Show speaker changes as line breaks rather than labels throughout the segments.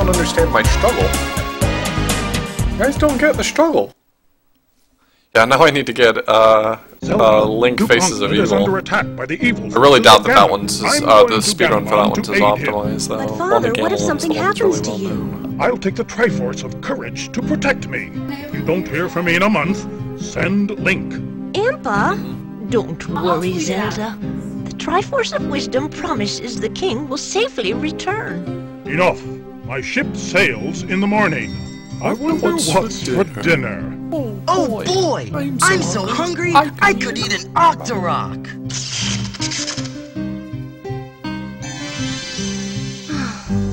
don't understand my struggle. You guys don't get the struggle. Yeah, now I need to get Link Faces of Evil.
Under attack by the evil
I really doubt that one's the speedrun for that one's is optimized though.
But Father, what if something happens to you?
I'll take the Triforce of Courage to protect me. If you don't hear from me in a month, send Link.
Impa? Don't worry, Zelda. The Triforce of Wisdom promises the king will safely return.
Enough. My ship sails in the morning. I wonder what's for dinner.
Oh boy! I'm so hungry, I could eat an Octorok!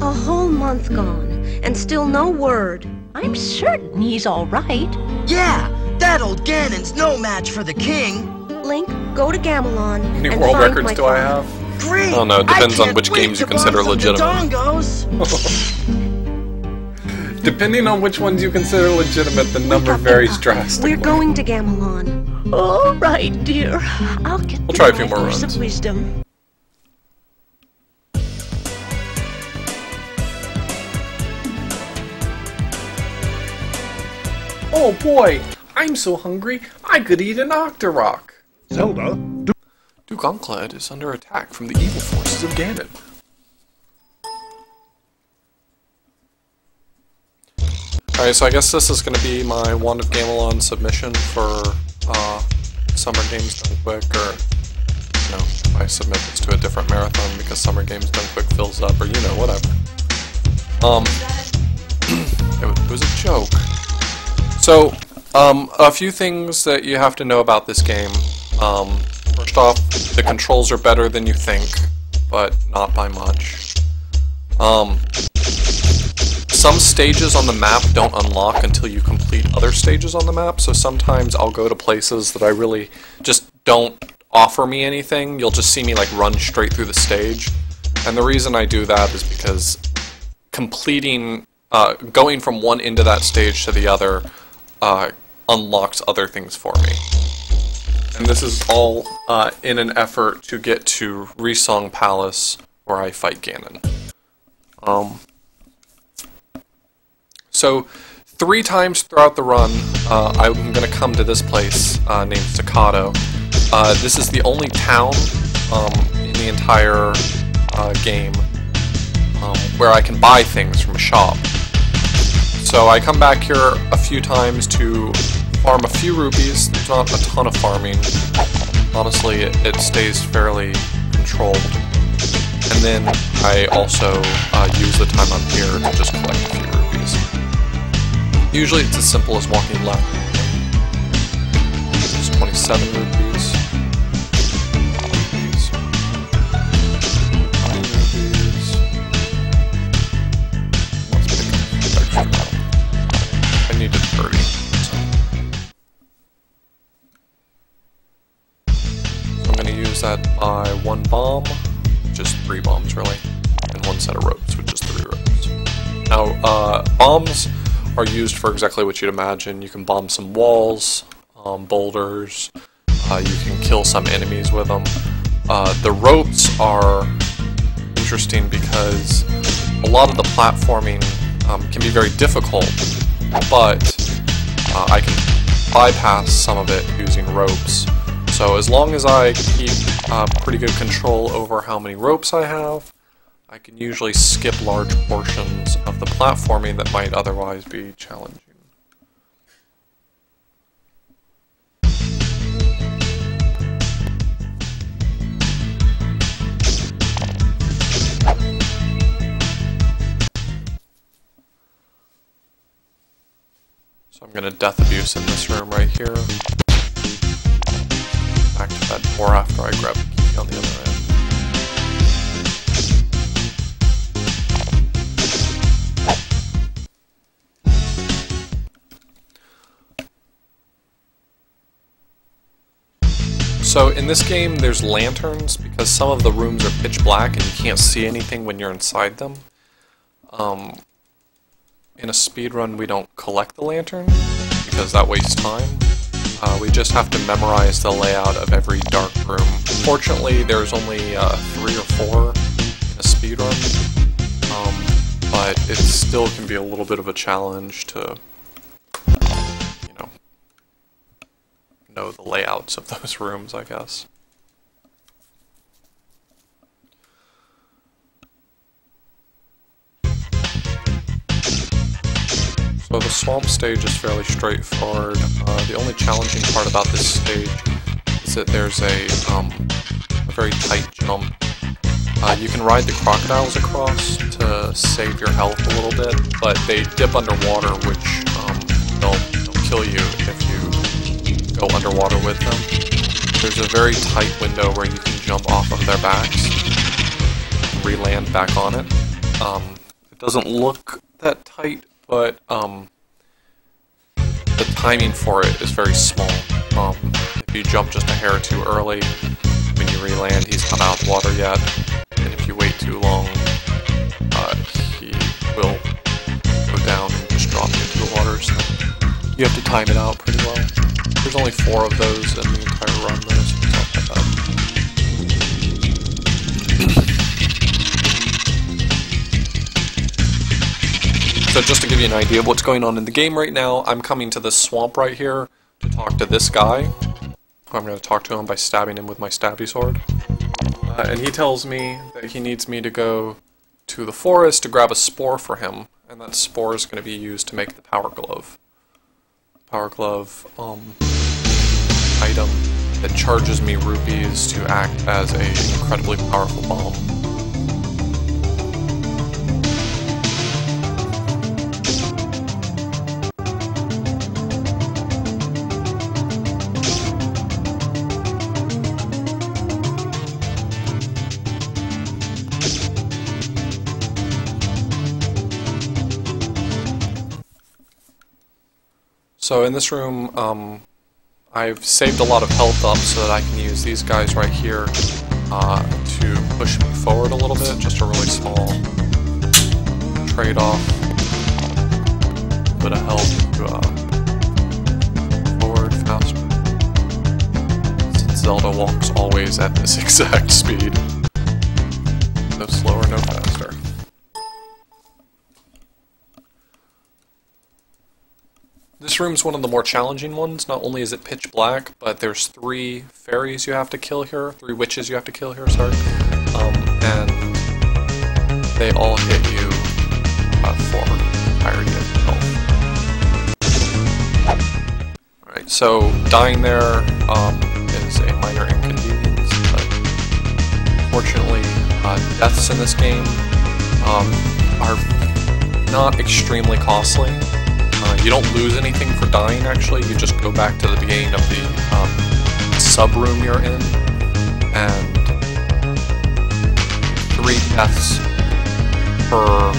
A whole month gone, and still no word. I'm certain he's all right.
Yeah, that old Ganon's no match for the king.
Link, go to Gamelon.
How many
and
world
find
records
my
do I
father.
have?
Great!
I don't know, it depends
I
on
can't
which
wait
games you
to
consider
bomb some
legitimate.
Dodongos.
Depending on which ones you consider legitimate, the number varies drastically.
We're going to Gamelon. All right, dear. I'll get
We'll try a few more runs.
of wisdom.
Oh boy, I'm so hungry, I could eat an Octorok.
Zelda,
Duke Onkled is under attack from the evil forces of Ganon. Alright, so I guess this is going to be my Wand of Gamelon submission for Summer Games Done Quick, or, you know, if I submit this to a different marathon because Summer Games Done Quick fills up, or, you know, whatever. It was a joke. So, a few things that you have to know about this game. First off, the controls are better than you think, but not by much. Some stages on the map don't unlock until you complete other stages on the map, so sometimes I'll go to places that I really just don't offer me anything. You'll just see me like run straight through the stage. And the reason I do that is because completing, going from one end of that stage to the other unlocks other things for me. And this is all in an effort to get to Resong Palace, where I fight Ganon. So, 3 times throughout the run, I'm going to come to this place named Staccato. This is the only town in the entire game where I can buy things from a shop. So I come back here a few times to farm a few rupees. There's not a ton of farming. Honestly, it stays fairly controlled. And then I also use the time I'm here to just collect a few rupees. Usually it's as simple as walking left. Just 27 rupees. 20 rupees. Let's pick up extra. I needed 30. So I'm going to use that by 1 bomb, just 3 bombs really, and 1 set of ropes, which is 3 ropes. Now, bombs are used for exactly what you'd imagine. You can bomb some walls, boulders, you can kill some enemies with them. The ropes are interesting because a lot of the platforming can be very difficult, but I can bypass some of it using ropes. So as long as I keep pretty good control over how many ropes I have, I can usually skip large portions of the platforming that might otherwise be challenging. So I'm going to death abuse in this room right here. Back to that door after I grab the key on the other end. So in this game there's lanterns because some of the rooms are pitch black and you can't see anything when you're inside them. In a speedrun we don't collect the lantern because that wastes time. We just have to memorize the layout of every dark room. Fortunately there's only 3 or 4 in a speedrun. but it still can be a little bit of a challenge to, you know the layouts of those rooms, I guess. So the swamp stage is fairly straightforward. The only challenging part about this stage is that there's a very tight jump. You can ride the crocodiles across to save your health a little bit, but they dip underwater, which they'll kill you if you go underwater with them. There's a very tight window where you can jump off of their backs, re-land back on it. It doesn't look that tight, but the timing for it is very small. If you jump just a hair too early, when you re-land, he's not out of the water yet, and if you wait too long, he will go down and just drop you into the water, so you have to time it out pretty well. There's only 4 of those in the entire run, though, so it's not that bad. So just to give you an idea of what's going on in the game right now, I'm coming to this swamp right here to talk to this guy. I'm going to talk to him by stabbing him with my stabby sword. And he tells me that he needs me to go to the forest to grab a spore for him, and that spore is going to be used to make the power glove. Power glove item that charges me rupees to act as an incredibly powerful bomb. So in this room, I've saved a lot of health up so that I can use these guys right here to push me forward a little bit, just a really small trade-off. A bit of health to forward faster. Since Zelda walks always at this exact speed. No slower, no faster. This room's one of the more challenging ones. Not only is it pitch black, but there's 3 fairies you have to kill here, 3 witches you have to kill here, sorry. And they all hit you for entirety of health. Alright, so dying there is a minor inconvenience, but fortunately deaths in this game are not extremely costly. You don't lose anything for dying, actually. You just go back to the beginning of the sub-room you're in, and 3 deaths per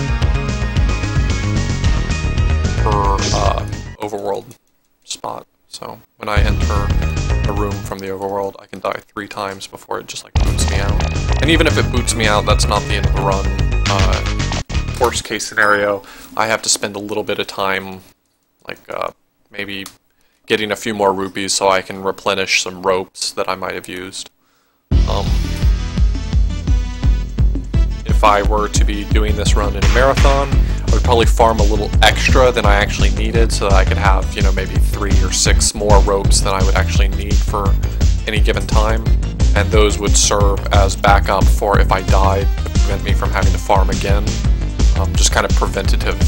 overworld spot. So when I enter a room from the overworld, I can die 3 times before it just like boots me out. And even if it boots me out, that's not the end of the run. Worst case scenario, I have to spend a little bit of time, like maybe getting a few more rupees so I can replenish some ropes that I might have used. If I were to be doing this run in a marathon, I would probably farm a little extra than I actually needed so that I could have, you know, maybe 3 or 6 more ropes than I would actually need for any given time. And those would serve as backup for if I died, to prevent me from having to farm again. Just kind of preventative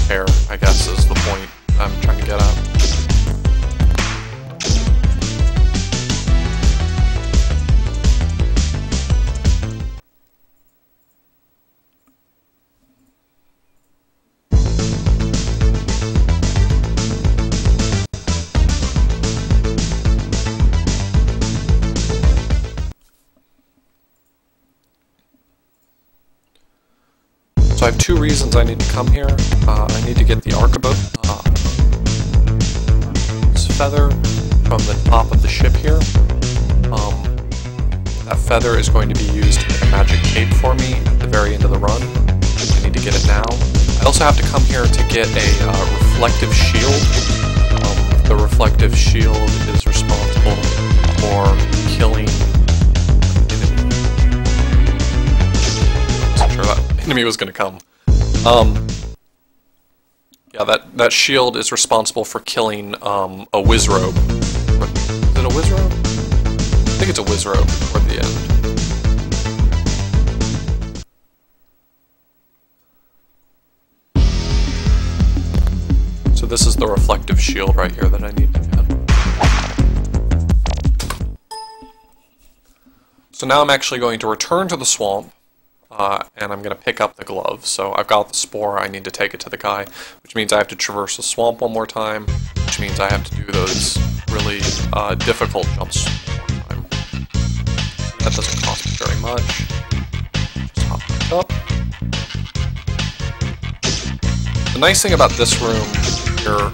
care, I guess, is the point I'm trying to get at. So I have 2 reasons I need to come here. I need to get the archboat feather from the top of the ship here. That feather is going to be used to make a magic cape for me at the very end of the run. I need to get it now. I also have to come here to get a reflective shield. The reflective shield is responsible for killing enemy. I wasn't sure that enemy was going to come. Yeah, that shield is responsible for killing a Wizrobe. Is it a Wizrobe? I think it's a Wizrobe toward the end. So this is the reflective shield right here that I need to get. So now I'm actually going to return to the swamp, and I'm going to pick up the glove. So I've got the spore, I need to take it to the guy, which means I have to traverse the swamp one more time, which means I have to do those really difficult jumps one more time. That doesn't cost me very much. Just hop back up. The nice thing about this room here,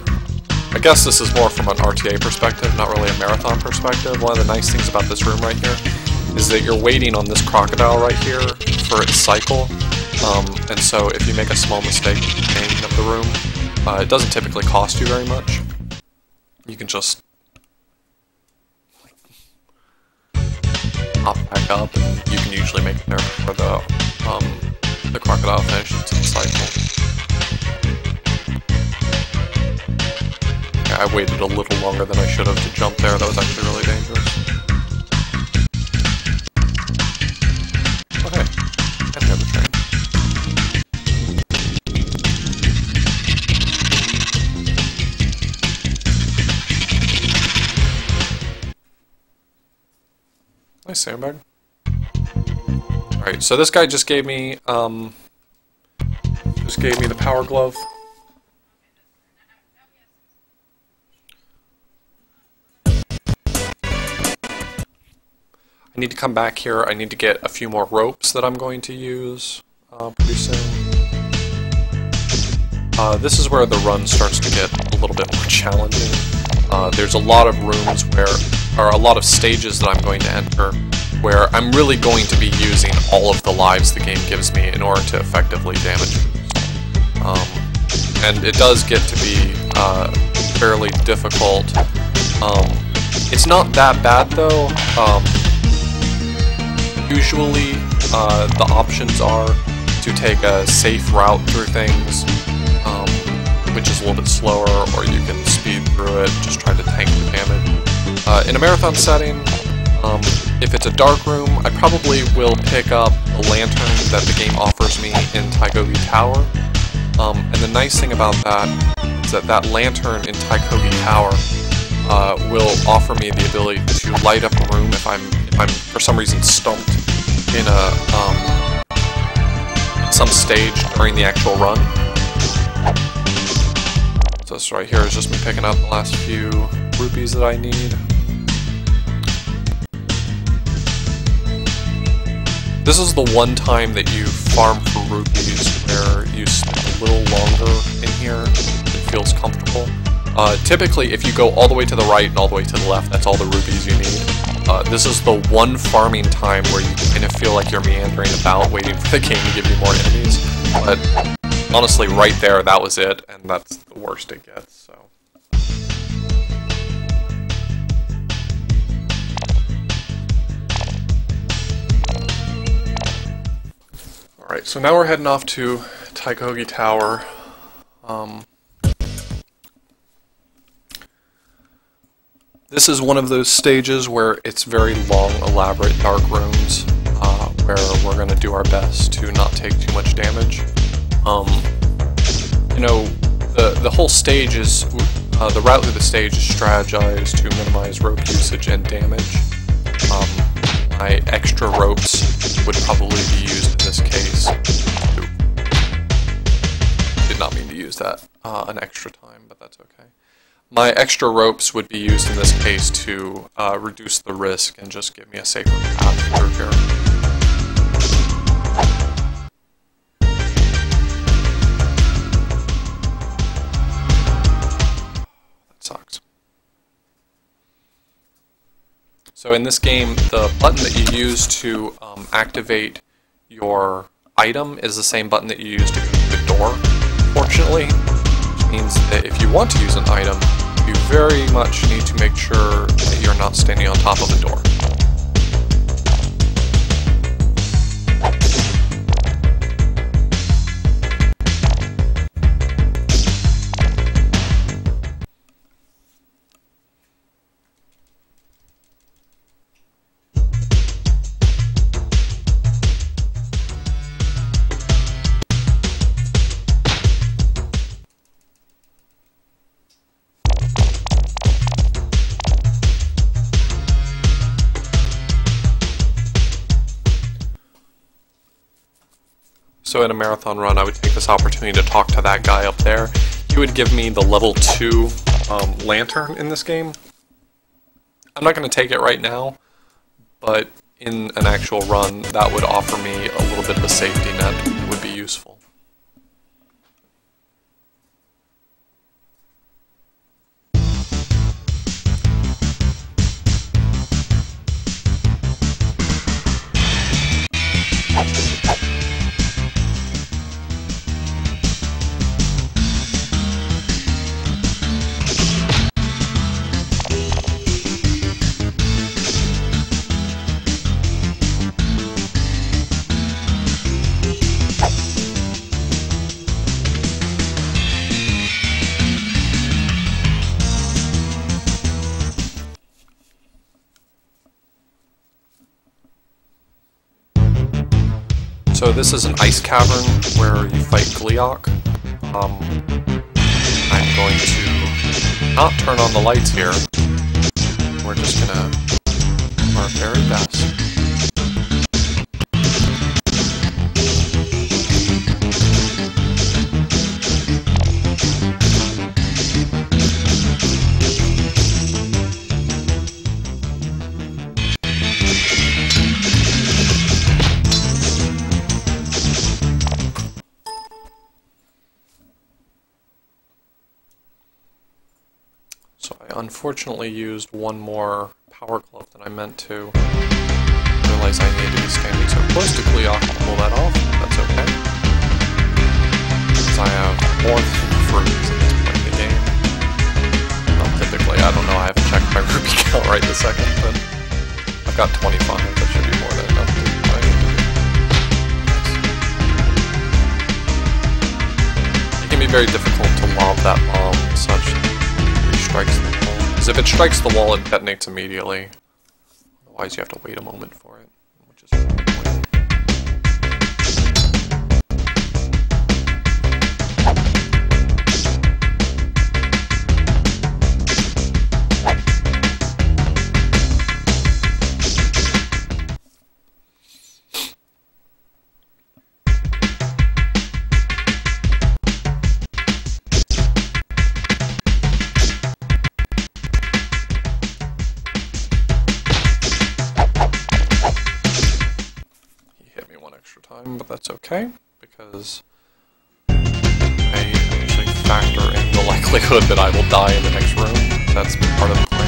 I guess this is more from an RTA perspective, not really a marathon perspective. One of the nice things about this room right here is that you're waiting on this crocodile right here for its cycle, and so if you make a small mistake in the beginning of the room, it doesn't typically cost you very much. You can just hop back up, and you can usually make it there before the crocodile finishes its cycle. Okay, I waited a little longer than I should have to jump there. That was actually really dangerous. Okay, and we have the train. Nice sandbag. Alright, so this guy just gave me the power glove. I need to come back here. I need to get a few more ropes that I'm going to use pretty soon. This is where the run starts to get a little bit more challenging. There's a lot of rooms or a lot of stages that I'm going to enter where I'm really going to be using all of the lives the game gives me in order to effectively damage it. And it does get to be fairly difficult. It's not that bad though. Usually, the options are to take a safe route through things, which is a little bit slower, or you can speed through it, just try to tank the damage. In a marathon setting, if it's a dark room, I probably will pick up the lantern that the game offers me in Tygogi Tower. And the nice thing about that is that that lantern in Tygogi Tower will offer me the ability to light up a room if I'm for some reason stumped in some stage during the actual run. So this right here is just me picking up the last few rupees that I need. This is the one time that you farm for rupees where you spend a little longer in here. It feels comfortable. Typically, if you go all the way to the right and all the way to the left, that's all the rupees you need. This is the one farming time where you kind of feel like you're meandering about, waiting for the game to give you more enemies. But honestly, right there, that was it, and that's the worst it gets, so. Alright, so now we're heading off to Tygogi Tower. This is one of those stages where it's very long, elaborate, dark rooms, where we're going to do our best to not take too much damage. You know, the whole stage is, the route through the stage is strategized to minimize rope usage and damage. My extra ropes would probably be used in this case. Did not mean to use that an extra time, but that's okay. My extra ropes would be used in this case to reduce the risk and just give me a safer path through here. That sucks. So in this game, the button that you use to activate your item is the same button that you use to go to the door, fortunately. Which means that if you want to use an item, you very much need to make sure that you're not standing on top of a door. So in a marathon run, I would take this opportunity to talk to that guy up there. He would give me the level 2 lantern in this game. I'm not going to take it right now, but in an actual run, that would offer me a little bit of a safety net that would be useful. So this is an ice cavern where you fight Gleeok. I'm going to not turn on the lights here. We're just gonna do our very best. So I unfortunately used one more power glove than I meant to. I realize I need to be standing so close to Gleeok to pull that off. That's okay. Because I have more than freeze at this point in the game. Well, typically, I don't know, I haven't checked my rupee count right this second, but I've got 25. That should be more than enough to do what I need to do. It can be very difficult to lob that bomb such strikes the wall. Because if it strikes the wall, it detonates immediately. Otherwise, you have to wait a moment for it, which is really annoying. But that's okay, because I usually factor in the likelihood that I will die in the next room. That's part of the plan.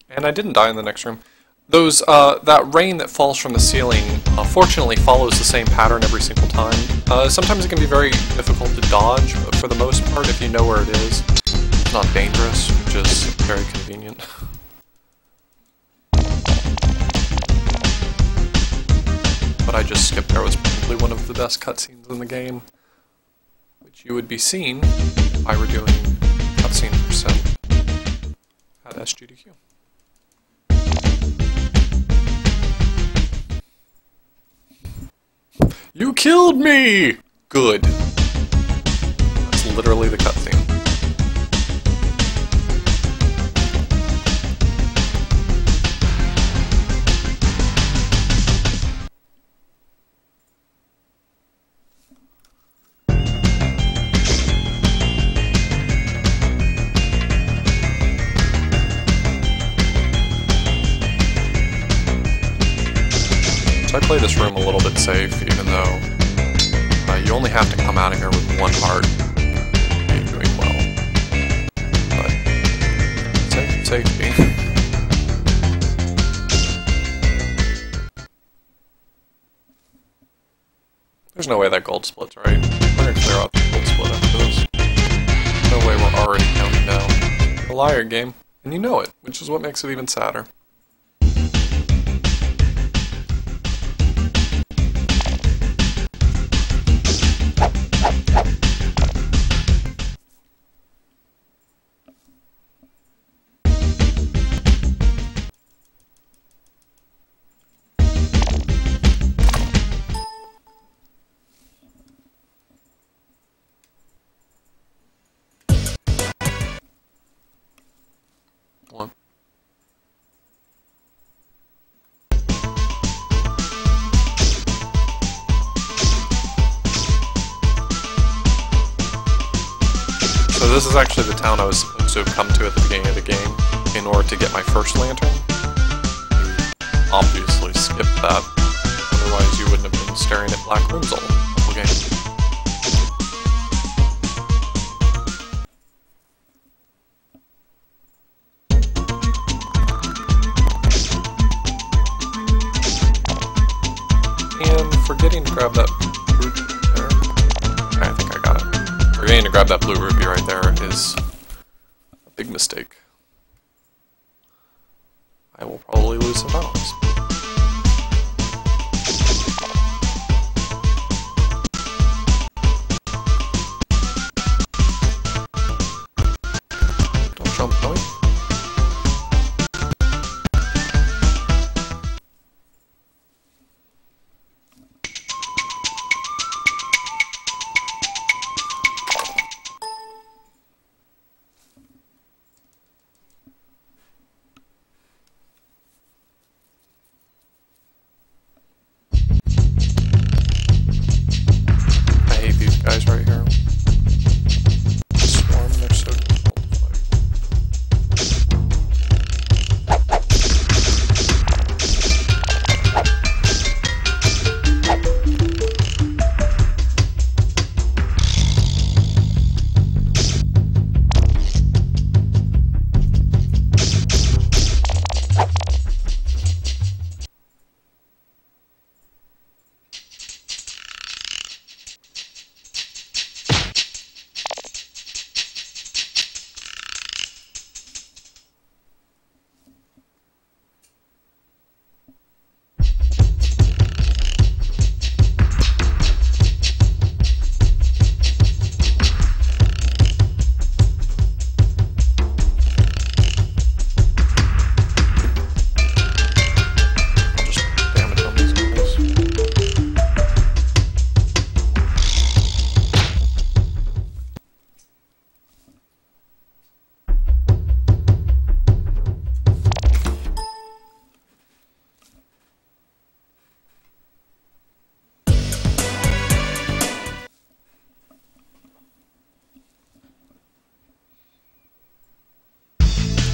And I didn't die in the next room. Those, that rain that falls from the ceiling, fortunately follows the same pattern every single time. Sometimes it can be very difficult to dodge, but for the most part, if you know where it is, it's not dangerous, which is very convenient. What I just skipped there was probably one of the best cutscenes in the game, which you would be seeing if I were doing cutscene percent at SGDQ. You killed me! Good. That's literally the cutscene. So I play this room a little bit safe, even though you only have to come out of here with one heart. You're doing well. But safety. There's no way that gold splits, right? We're gonna clear out the gold split after this. No way we're already counting down. A liar game, and you know it, which is what makes it even sadder. So this is actually the town I was supposed to have come to at the beginning of the game in order to get my first lantern. Obviously skipped that, otherwise you wouldn't have been staring at black rooms all the whole game. And forgetting to grab that ruby there. I think I got it. Forgetting to grab that blue ruby right there is a big mistake. I will probably lose some battles. Don't jump, don't we? Guys right here. Swarm, they're so difficult to fight.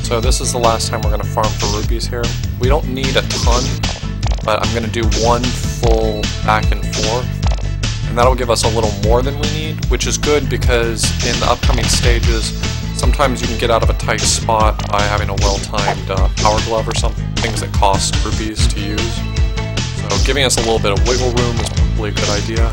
So this is the last time we're going to farm for rupees here. We don't need a ton, but I'm going to do one full back and forth. And that'll give us a little more than we need, which is good because in the upcoming stages, sometimes you can get out of a tight spot by having a well-timed power glove or something, things that cost rupees to use. So giving us a little bit of wiggle room is probably a good idea.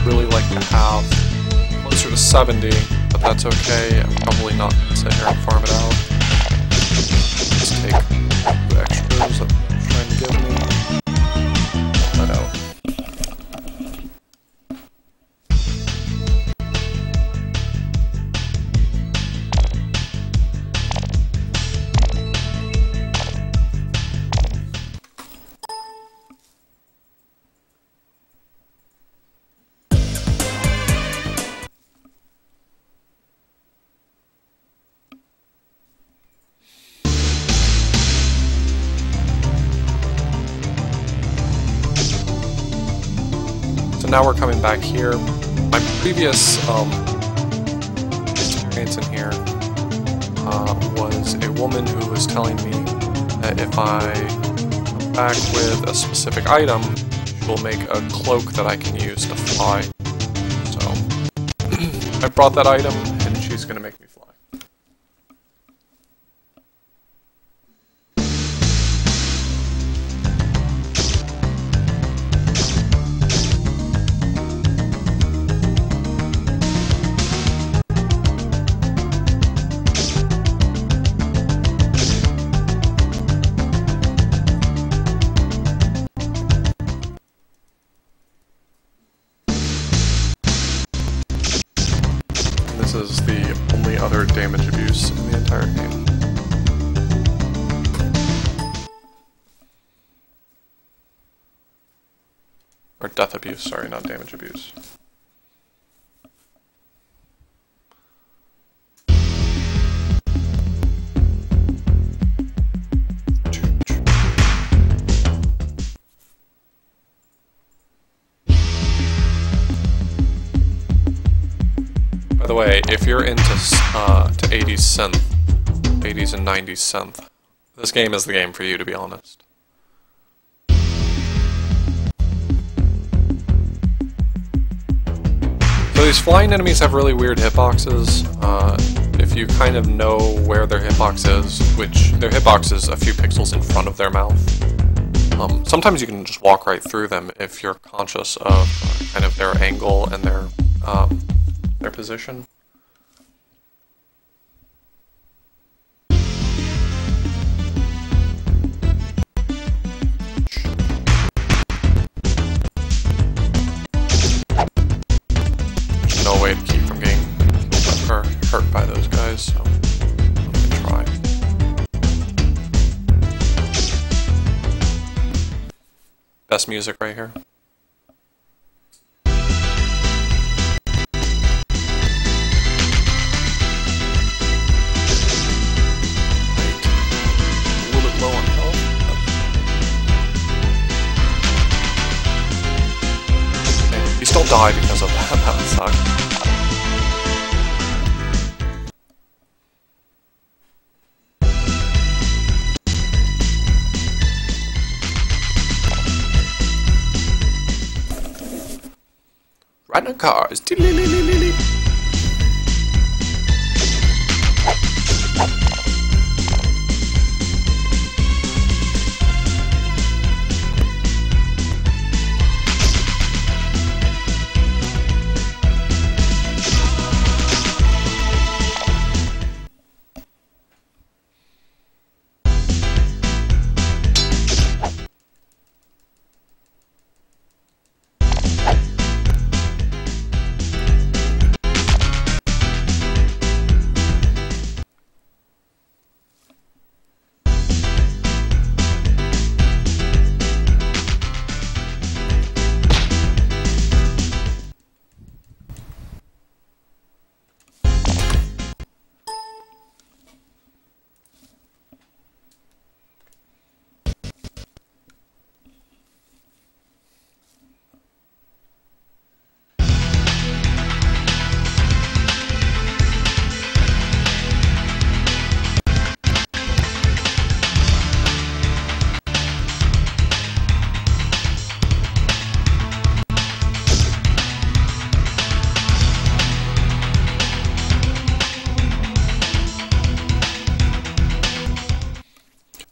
Really like to have closer to 70, but that's okay. I'm probably not going to sit here and farm it out. Just take 2 extras that they're trying to give me. That out. Now we're coming back here. My previous experience in here was a woman who was telling me that if I come back with a specific item, she will make a cloak that I can use to fly. So I brought that item, and she's going to make me fly. This is the only other damage abuse in the entire game. Or death abuse, sorry, not damage abuse. By the way, if you're into to 80s synth, 80s and 90s synth, this game is the game for you, to be honest. So these flying enemies have really weird hitboxes. If you kind of know where their hitbox is, which their hitbox is a few pixels in front of their mouth, sometimes you can just walk right through them if you're conscious of kind of their angle and their position. There's no way to keep from getting killed or hurt by those guys, so I'm gonna try. Best music right here. A little bit low on health. Okay, you still die because of that. That would suck. Riding cars.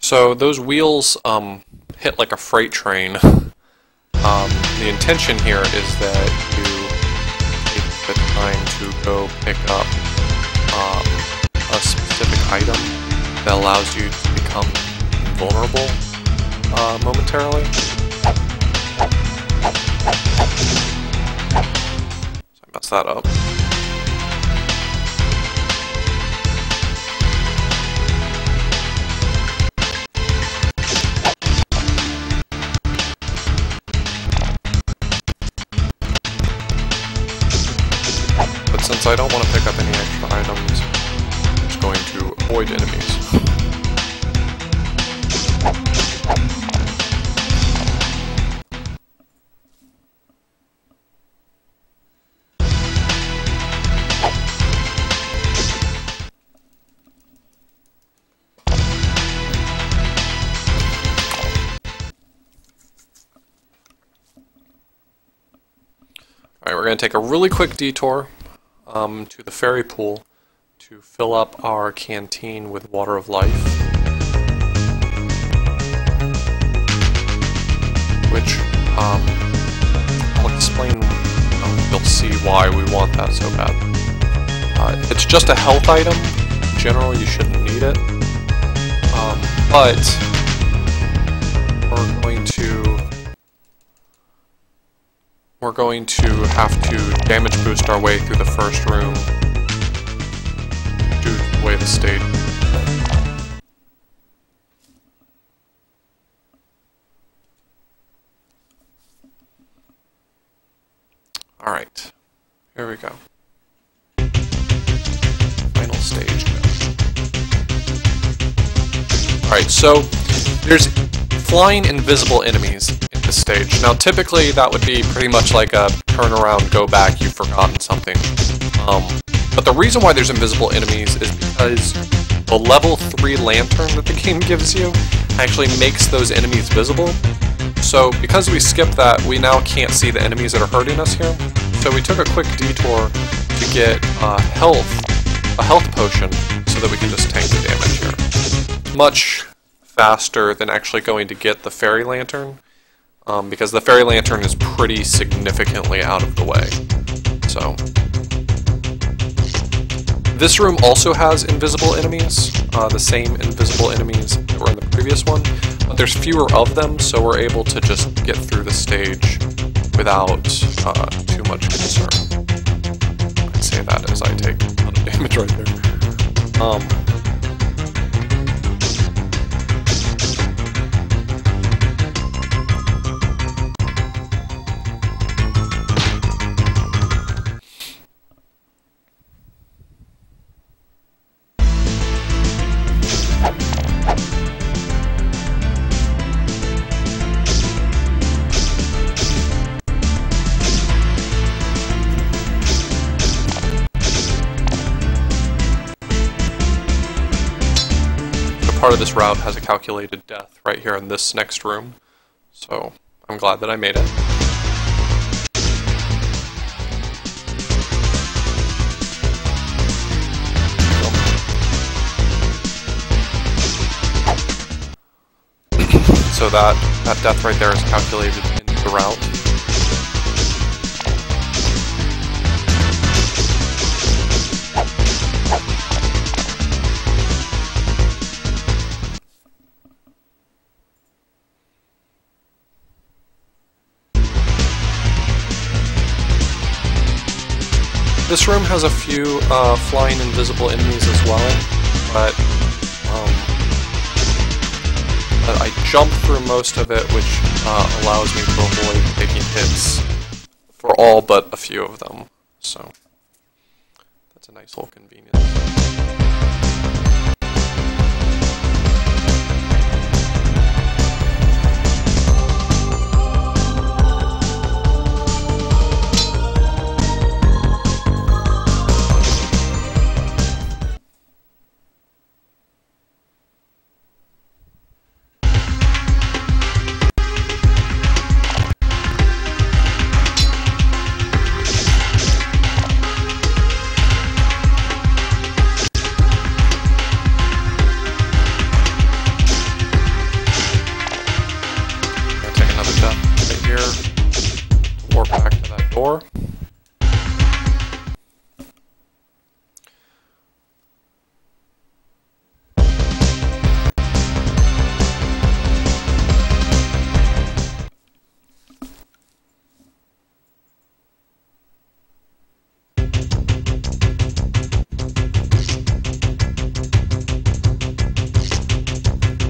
So those wheels hit like a freight train. The intention here is that you take the time to go pick up a specific item that allows you to become invulnerable momentarily. So I messed that up. Since I don't want to pick up any extra items, I'm just going to avoid enemies. Alright, we're going to take a really quick detour to the fairy pool to fill up our canteen with water of life, which I'll explain. You'll see why we want that so bad. It's just a health item. In general, you shouldn't need it, but we're going to have to damage boost our way through the first room due to the way the stage. Alright, here we go. Final stage. Alright, so there's flying invisible enemies in this stage. Now typically that would be pretty much like a turn around, go back, you've forgotten something. But the reason why there's invisible enemies is because the level 3 lantern that the game gives you actually makes those enemies visible. So because we skipped that, we now can't see the enemies that are hurting us here. So we took a quick detour to get a health potion so that we can just tank the damage here. Much faster than actually going to get the fairy lantern, because the fairy lantern is pretty significantly out of the way. So this room also has invisible enemies, the same invisible enemies that were in the previous one, but there's fewer of them, so we're able to just get through the stage without too much concern. I'd say that as I take a lot of damage right there. Part of this route has a calculated death right here in this next room, so I'm glad that I made it. So that death right there is calculated in the route. This room has a few flying invisible enemies as well, but I jump through most of it, which allows me to avoid taking hits for all but a few of them. So that's a nice little convenience.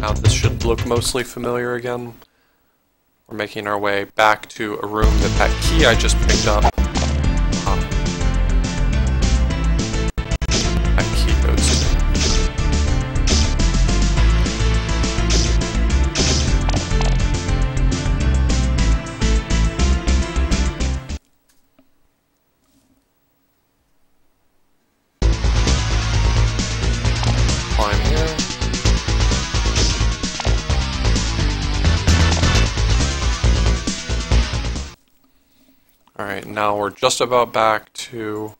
Now this should look mostly familiar again. We're making our way back to a room that key I just picked up. That key goes to. Climb here. Alright, now we're just about back to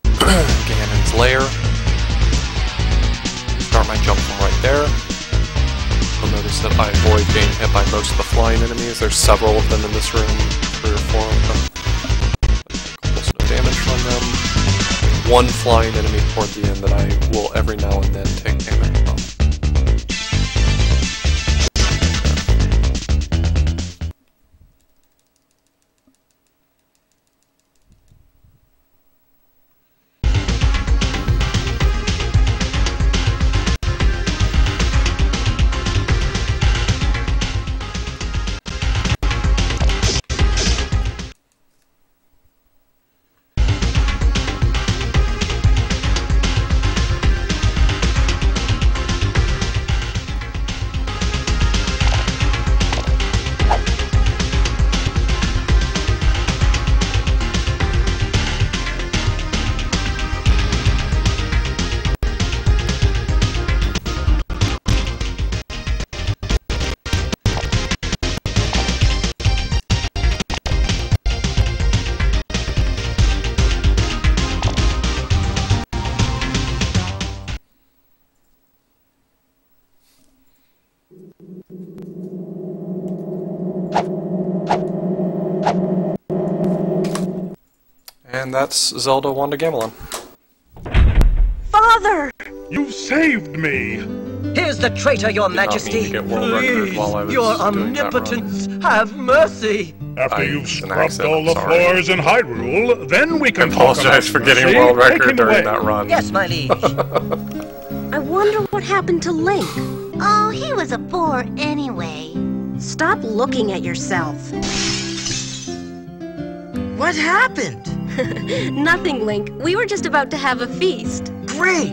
Ganon's lair. Start my jump from right there. You'll notice that I avoid being hit by most of the flying enemies. There's several of them in this room, 3 or 4 of them. Almost no damage from them. One flying enemy toward the end that I will every now and then take damage from. And that's Zelda won to Gamelon.
Father!
You saved me!
Here's the traitor, your
Did not mean
majesty.
to get world record
Please,
while I was
your
doing that
omnipotence, have mercy.
After
It's
you've
an
scrubbed
accident,
all the
sorry.
floors in Hyrule, then we
I
can talk
apologize
about
for getting
mercy.
world
Take
record
him
during
away.
that run.
Yes, my liege.
I wonder what happened to Link.
Oh, he was a bore anyway.
Stop looking at yourself.
What happened?
Nothing, Link. We were just about to have a feast.
Great.